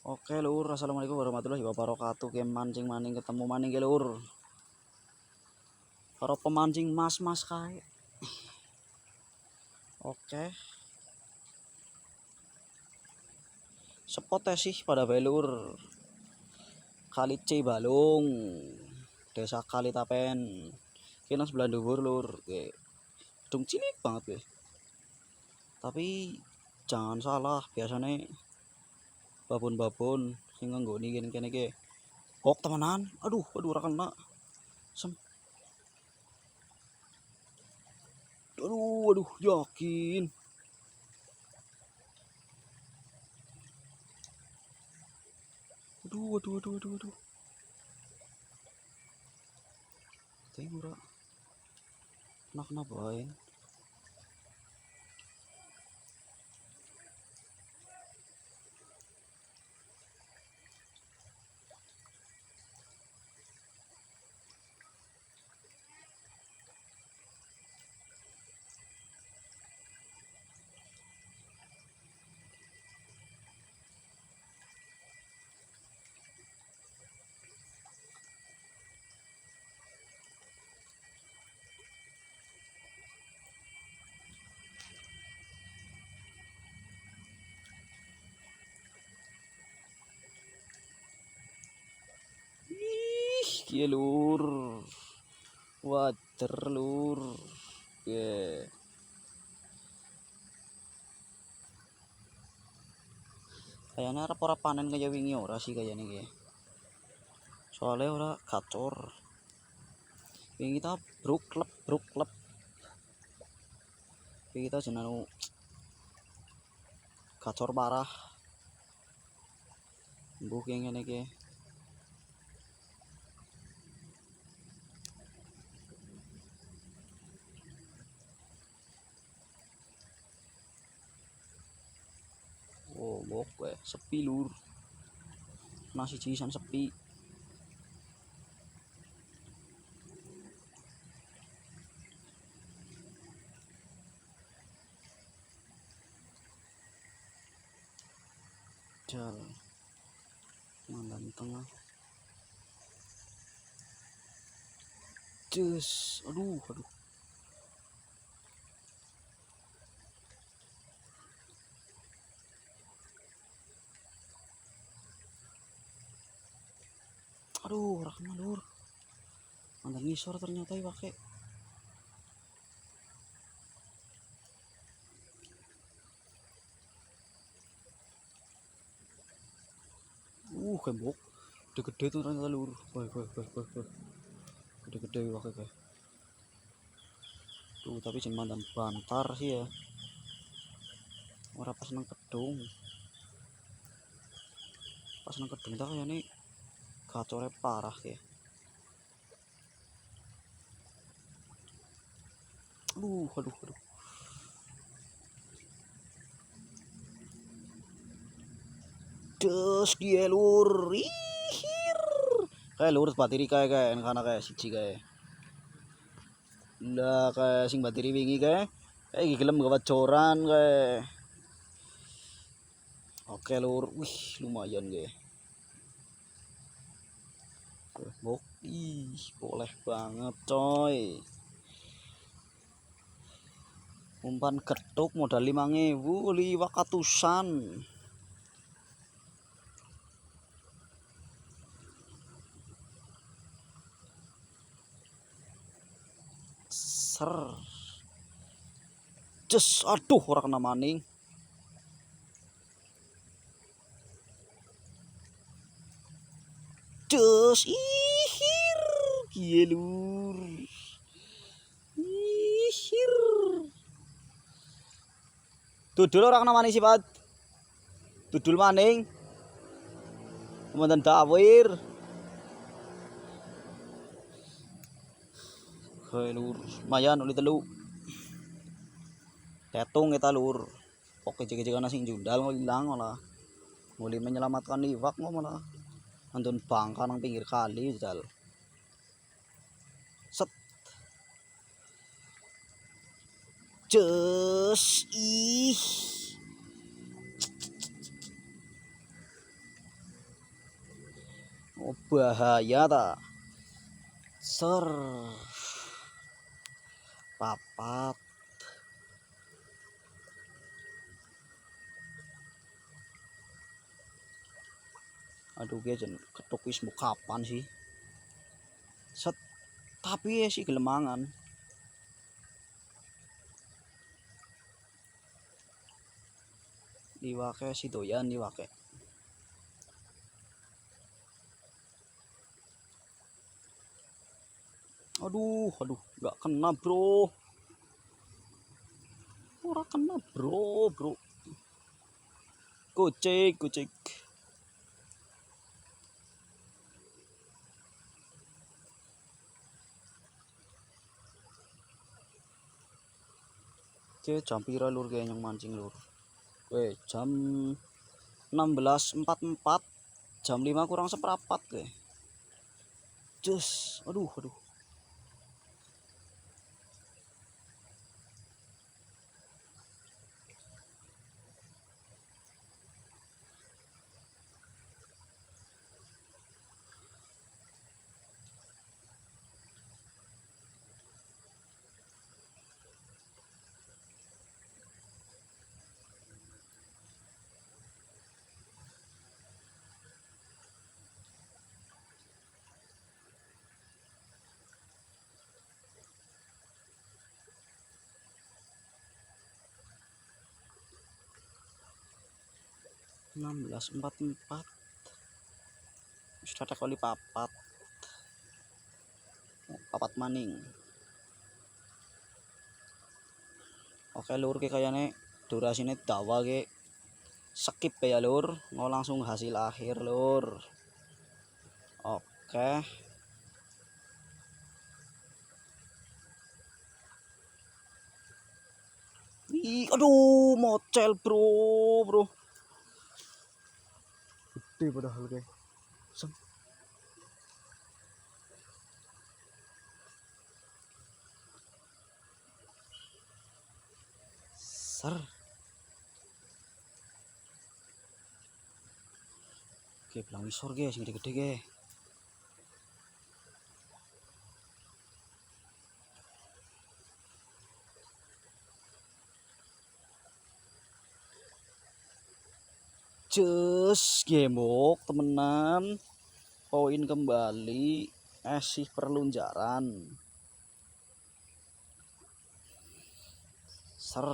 Oke lur, assalamualaikum warahmatullahi wabarakatuh. Game mancing maning ketemu maning ke lur. Para pemancing mas-mas kae. Oke. Spotnya sih pada belur. Kali C Balung. Desa Kali Tapen. Kena sebelah dhuwur lur. Gedung cilik banget ya. Tapi jangan salah, biasanya babon-babon sing nggoni kene iki. Kok temenan? Aduh ora kena. Aduh, yakin. Aduh. Tengok ora. Kenapa bae? Iya lur, wajar lur, kayaknya arep ora panen kaya wingi ora sih kayaknya iki. Soalnya ora gacor. Wingi kita bruklep. Wingi kita jeneng gacor parah. Mbuh ngene iki. Oh, mbok sepi lur. Nasi jisan sepi. Jal. Mandan tengah. Cus, aduh. Aduh, ora kena lur. Mandan ngisor ternyata ya pakai. Kembok. Gede-gede tuh ternyata lur. Wah. Gede-gede pakai guys. Tuh, tapi jangan mandan bantar sih ya. Ora pas nang kedung. Pas nang kedung tak kayaknya gacore parah ya. Aduh. Des dia lur. Ihir. Kayak lur bateri kayak enak kayak siji kayak. Lah kayak sing bateri wingi kayak iki gelem gawat joran kayak. Oke lur. Wih, lumayan kayak. Bok. Boleh banget coy. Umpan ketuk modal 5.000 liwak atusan. Ser. Just aduh ora kena maning. Just ihir. Kiye lur. Ihir. Dudul ora kena maning sifat. Dudul maning. Kemudian dawir. Oke lur, lumayan uli telu. Tetung kita lur. Oke jika nasi jundal ngilang malah. Mulai menyelamatkan iwak malah. Antun bangka nang pinggir kali jal. Set. Just ih. Oh, bahaya ta. Ser. Papat. Aduh guys, ketuk wis mau kapan sih? Set. Tapi ya sih gelemangan. Diwake si doyan diwake. Aduh, nggak kena bro. Ora kena bro. Kucing. Jam pira lur kayak yang mancing lur. Jam 16.44, jam 5 kurang seperempat kayak. Cus, aduh. 16.44. Sudah kali papat maning. Oke lur, kayaknya durasinya dawa ke skip ya lur, mau langsung hasil akhir lur. Oke, aduh mocel bro gede padahal kayak ser. Oke, belang isor guys, gede-gede guys. Cus gemuk temenan, poin kembali, masih perlunjaran. Ser,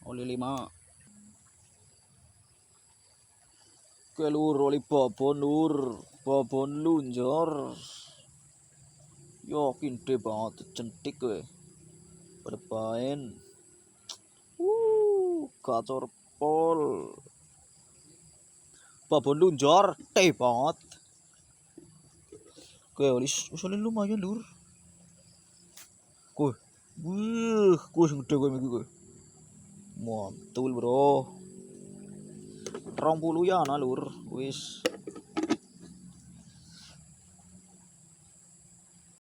oli 5. Oke lur, oli babon lunjor. Yo kinde banget, centik gue. Bermain. Gacor pol. Babon lunjor, teh banget. Oke, usulnya lumayan lur. Gue gede gue minggu gue. Mantul bro. 20 ya nah lur, wis.